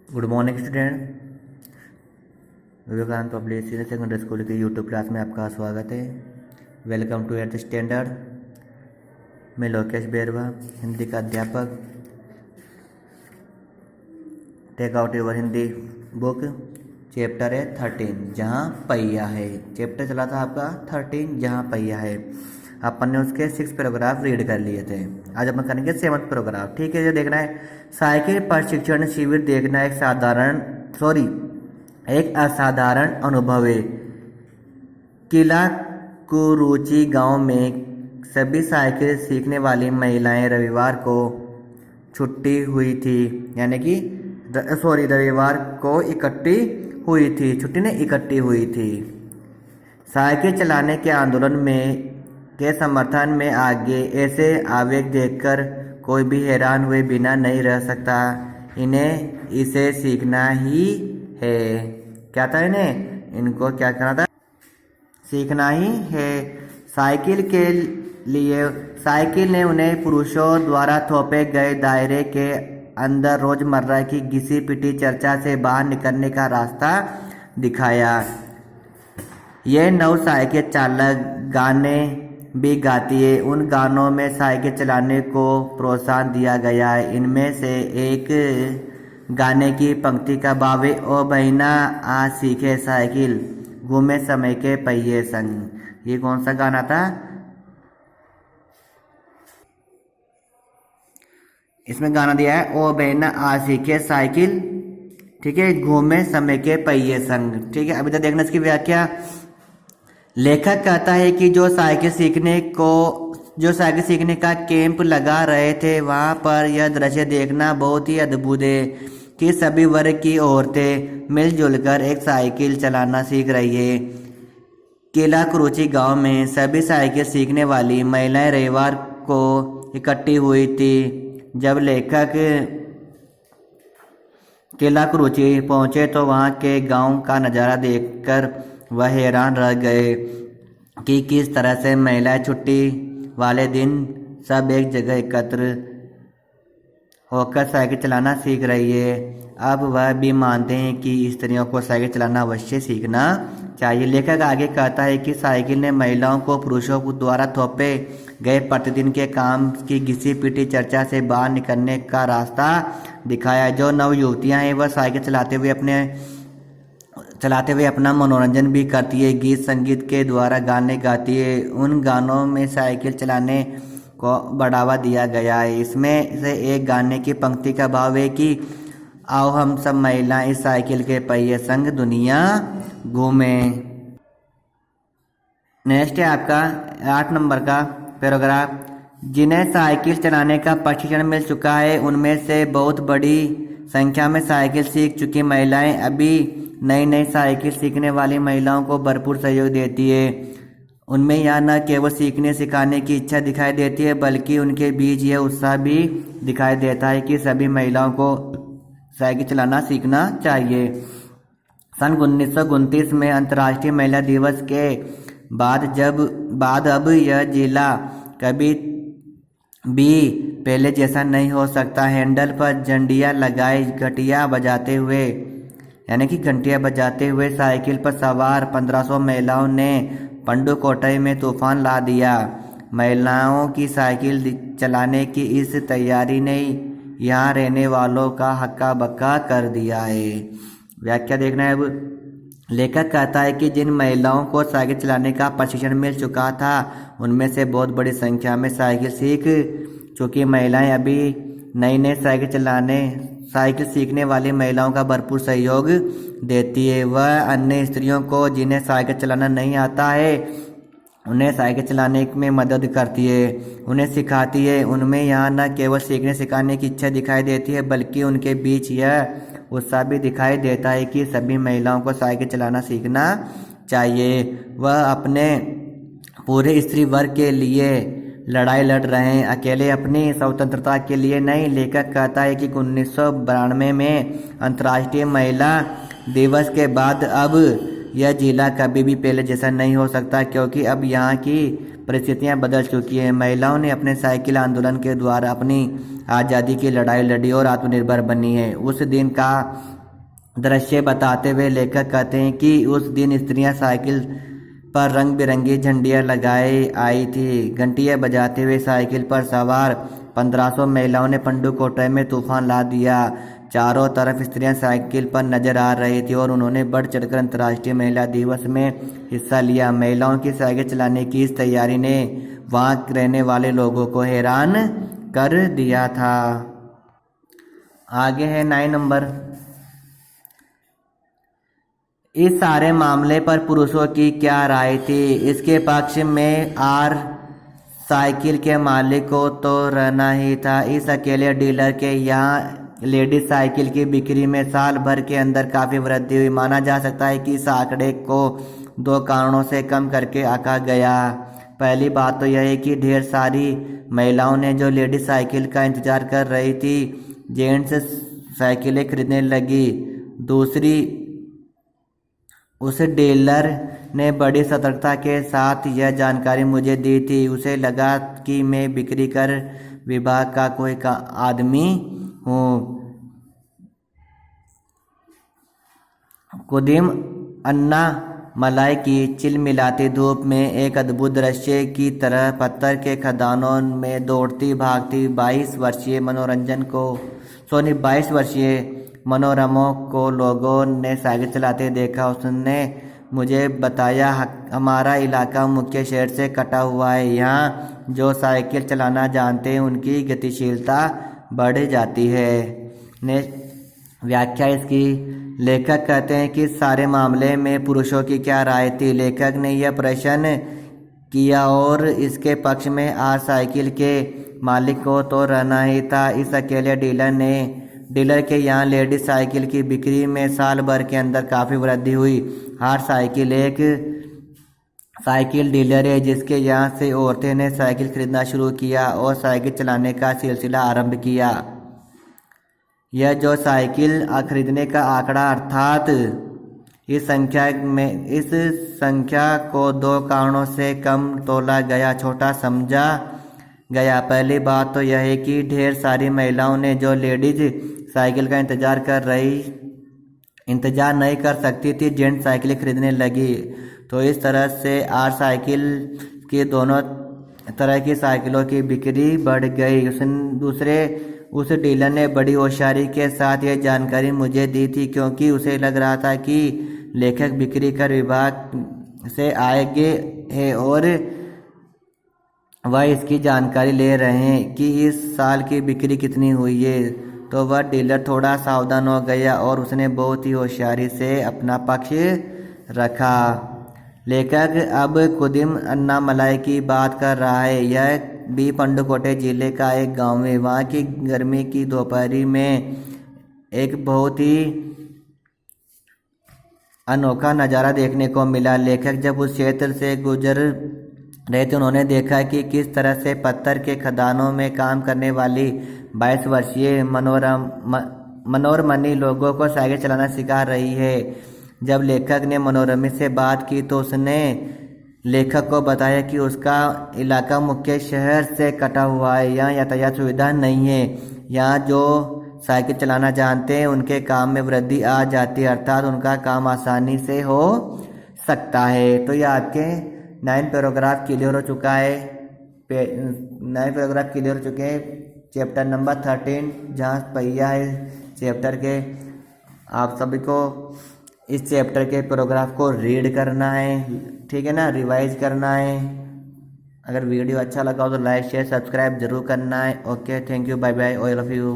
Good morning student. Vivekananda public senior secondary school की YouTube class में आपका स्वागत है। Welcome to 8th standard. मैं लोकेश बेरवा, हिंदी का अध्यापक। Take out your Hindi book. Chapter है 13 जहाँ पहिया है। चैप्टर चला था आपका 13 जहाँ पहिया है। अपन ने उसके 6 पैराग्राफ रीड कर लिए थे। आज अपन करेंगे 7th पैराग्राफ। ठीक है, जो देखना है साइकिल प्रशिक्षण शिविर देखना एक असाधारण अनुभव है। किला कुरुचि गांव में सभी साइकिल सीखने वाली महिलाएं रविवार को छुट्टी हुई थी, यानी कि रविवार को इकट्ठी हुई थी, छुट्टी ने इकट्ठी हुई थी। साइकिल चलाने के आंदोलन में के समर्थन में आगे ऐसे आवेग देखकर कोई भी हैरान हुए बिना नहीं रह सकता। इन्हें इसे सीखना ही है। क्या था इनको क्या करना था? सीखना ही है। साइकिल ने उन्हें पुरुषों द्वारा थोपे गए दायरे के अंदर रोजमर्रा की घिसी पिटी चर्चा से बाहर निकलने का रास्ता दिखाया। यह नव साइकिल चालक गाने भी गाती है। उन गानों में साइकिल चलाने को प्रोत्साहन दिया गया है। इनमें से एक गाने की पंक्ति का भाव है, ओ बहिना आ सीखे साइकिल घूमे समय के पहिए संग। ये कौन सा गाना था? इसमें गाना दिया है, ओ बहिना आ सीखे साइकिल, ठीक है, घूमे समय के पहिए संग। ठीक है, अभी तक देखना इसकी व्याख्या। लेखक कहता है कि जो साइकिल सीखने का कैंप लगा रहे थे, वहां पर यह दृश्य देखना बहुत ही अद्भुत है कि सभी वर्ग की औरतें मिलजुल कर एक साइकिल चलाना सीख रही है। किला कुरुचि गांव में सभी साइकिल सीखने वाली महिलाएं रविवार को इकट्ठी हुई थी। जब लेखक किला कुरुचि पहुंचे तो वहां के गांव का नज़ारा देखकर वह हैरान रह गए कि किस तरह से महिलाएं छुट्टी वाले दिन सब एक जगह एकत्र होकर साइकिल चलाना सीख रही है। अब वह भी मानते हैं कि स्त्रियों को साइकिल चलाना अवश्य सीखना चाहिए। लेखक आगे कहता है कि साइकिल ने महिलाओं को पुरुषों द्वारा थोपे गए प्रतिदिन के काम की घिसी पिटी चर्चा से बाहर निकलने का रास्ता दिखाया। जो नव युवतियाँ हैं वह साइकिल चलाते हुए अपना मनोरंजन भी करती है। गीत संगीत के द्वारा गाने गाती है। उन गानों में साइकिल चलाने को बढ़ावा दिया गया है। इसमें से एक गाने की पंक्ति का भाव है कि आओ हम सब महिलाएं इस साइकिल के पहिए संग दुनिया घूमें। नेक्स्ट है आपका 8 नंबर का पैराग्राफ। जिन्हें साइकिल चलाने का प्रशिक्षण मिल चुका है उनमें से बहुत बड़ी संख्या में साइकिल सीख चुकी महिलाएं अभी नई साइकिल सीखने वाली महिलाओं को भरपूर सहयोग देती है। उनमें यह न केवल सीखने सिखाने की इच्छा दिखाई देती है बल्कि उनके बीच यह उत्साह भी दिखाई देता है कि सभी महिलाओं को साइकिल चलाना सीखना चाहिए। सन 1929 में अंतर्राष्ट्रीय महिला दिवस के बाद अब यह जिला कभी भी पहले जैसा नहीं हो सकता। हैंडल पर झंडियाँ लगाए घंटियाँ बजाते हुए साइकिल पर सवार 1500 महिलाओं ने पंडुकोट्टई में तूफान ला दिया। महिलाओं की साइकिल चलाने की इस तैयारी ने यहाँ रहने वालों का हक्का बक्का कर दिया है। व्याख्या देखना है। अब लेखक कहता है कि जिन महिलाओं को साइकिल चलाने का प्रशिक्षण मिल चुका था उनमें से बहुत बड़ी संख्या में साइकिल सीख चुकी महिलाएं अभी नई साइकिल सीखने वाली महिलाओं का भरपूर सहयोग देती है। वह अन्य स्त्रियों को जिन्हें साइकिल चलाना नहीं आता है उन्हें साइकिल चलाने में मदद करती है, उन्हें सिखाती है। उनमें यहाँ न केवल सीखने सिखाने की इच्छा दिखाई देती है बल्कि उनके बीच यह उत्साह भी दिखाई देता है कि सभी महिलाओं को साइकिल चलाना सीखना चाहिए। वह अपने पूरे स्त्री वर्ग के लिए लड़ाई लड़ रहे हैं, अकेले अपनी स्वतंत्रता के लिए नहीं। लेखक कहता है कि 1992 में अंतर्राष्ट्रीय महिला दिवस के बाद अब यह जिला कभी भी पहले जैसा नहीं हो सकता क्योंकि अब यहाँ की परिस्थितियाँ बदल चुकी हैं। महिलाओं ने अपने साइकिल आंदोलन के द्वारा अपनी आज़ादी की लड़ाई लड़ी और आत्मनिर्भर बनी है। उस दिन का दृश्य बताते हुए लेखक कहते हैं कि उस दिन स्त्रियां साइकिल पर रंग बिरंगी झंडियां लगाए आई थी। घंटियां बजाते हुए साइकिल पर सवार 1500 महिलाओं ने पंडुकोट्टई में तूफान ला दिया। चारों तरफ स्त्रियां साइकिल पर नजर आ रही थी और उन्होंने बढ़ चढ़कर अंतर्राष्ट्रीय महिला दिवस में हिस्सा लिया। महिलाओं की साइकिल चलाने की इस तैयारी ने वहां रहने वाले लोगों को हैरान कर दिया था। आगे है 9 नंबर। इस सारे मामले पर पुरुषों की क्या राय थी? इसके पक्ष में साइकिल के मालिक को तो रहना ही था। इस अकेले डीलर के यहाँ लेडीज साइकिल की बिक्री में साल भर के अंदर काफ़ी वृद्धि हुई। माना जा सकता है कि इस आंकड़े को 2 कारणों से कम करके आंका गया। पहली बात तो यह है कि ढेर सारी महिलाओं ने जो लेडीज साइकिल का इंतजार कर रही थी जेंट्स साइकिलें खरीदने लगी। दूसरी, उस डीलर ने बड़ी सतर्कता के साथ यह जानकारी मुझे दी थी। उसे लगा कि मैं बिक्री कर विभाग का कोई आदमी हूँ। कुदिम अन्ना मलाई की चिलमिलाती धूप में एक अद्भुत दृश्य की तरह पत्थर के खदानों में दौड़ती भागती 22 वर्षीय मनोरमा को लोगों ने साइकिल चलाते देखा। उसने मुझे बताया, हमारा इलाका मुख्य शहर से कटा हुआ है। यहाँ जो साइकिल चलाना जानते हैं उनकी गतिशीलता बढ़ जाती है। व्याख्या इसकी, लेखक कहते हैं कि सारे मामले में पुरुषों की क्या राय थी। लेखक ने यह प्रश्न किया और इसके पक्ष में साइकिल के मालिक को तो रहना ही था। इस अकेले डीलर के यहाँ लेडीज साइकिल की बिक्री में साल भर के अंदर काफ़ी वृद्धि हुई। हर साइकिल एक साइकिल डीलर है जिसके यहाँ से औरतें ने साइकिल खरीदना शुरू किया और साइकिल चलाने का सिलसिला आरंभ किया। यह जो साइकिल खरीदने का आंकड़ा अर्थात इस संख्या को 2 कारणों से कम तोला गया, छोटा समझा गया। पहली बात तो यह है कि ढेर सारी महिलाओं ने जो लेडीज साइकिल का इंतजार नहीं कर सकती थी जेंट्स साइकिलें खरीदने लगी। तो इस तरह से साइकिल की दोनों तरह की साइकिलों की बिक्री बढ़ गई। उस डीलर ने बड़ी होशियारी के साथ यह जानकारी मुझे दी थी क्योंकि उसे लग रहा था कि लेखक बिक्री कर विभाग से आएंगे हैं और वह इसकी जानकारी ले रहे हैं कि इस साल की बिक्री कितनी हुई है। तो वह डीलर थोड़ा सावधान हो गया और उसने बहुत ही होशियारी से अपना पक्ष रखा। लेखक अब कुदिम अन्नामलाई की बात कर रहा है। यह भी पंडुकोट्टई जिले का एक गांव है। वहाँ की गर्मी की दोपहरी में एक बहुत ही अनोखा नज़ारा देखने को मिला। लेखक जब उस क्षेत्र से गुजर रहे थे उन्होंने देखा कि किस तरह से पत्थर के खदानों में काम करने वाली 22 वर्षीय मनोरमनी लोगों को साइकिल चलाना सिखा रही है। जब लेखक ने मनोरमी से बात की तो उसने लेखक को बताया कि उसका इलाका मुख्य शहर से कटा हुआ है। यहाँ यातायात सुविधा नहीं है। यहाँ जो साइकिल चलाना जानते हैं उनके काम में वृद्धि आ जाती है, अर्थात उनका काम आसानी से हो सकता है। तो ये आपके 9 पैराग्राफ क्लियर हो चुका है। 9 पैराग्राफ क्लियर हो चुके हैं। चैप्टर नंबर 13 जहाँ पहिया है चैप्टर के, आप सभी को इस चैप्टर के पैराग्राफ को रीड करना है, ठीक है ना, रिवाइज करना है। अगर वीडियो अच्छा लगा हो तो लाइक शेयर सब्सक्राइब जरूर करना है। Okay, thank you, bye bye, all of you.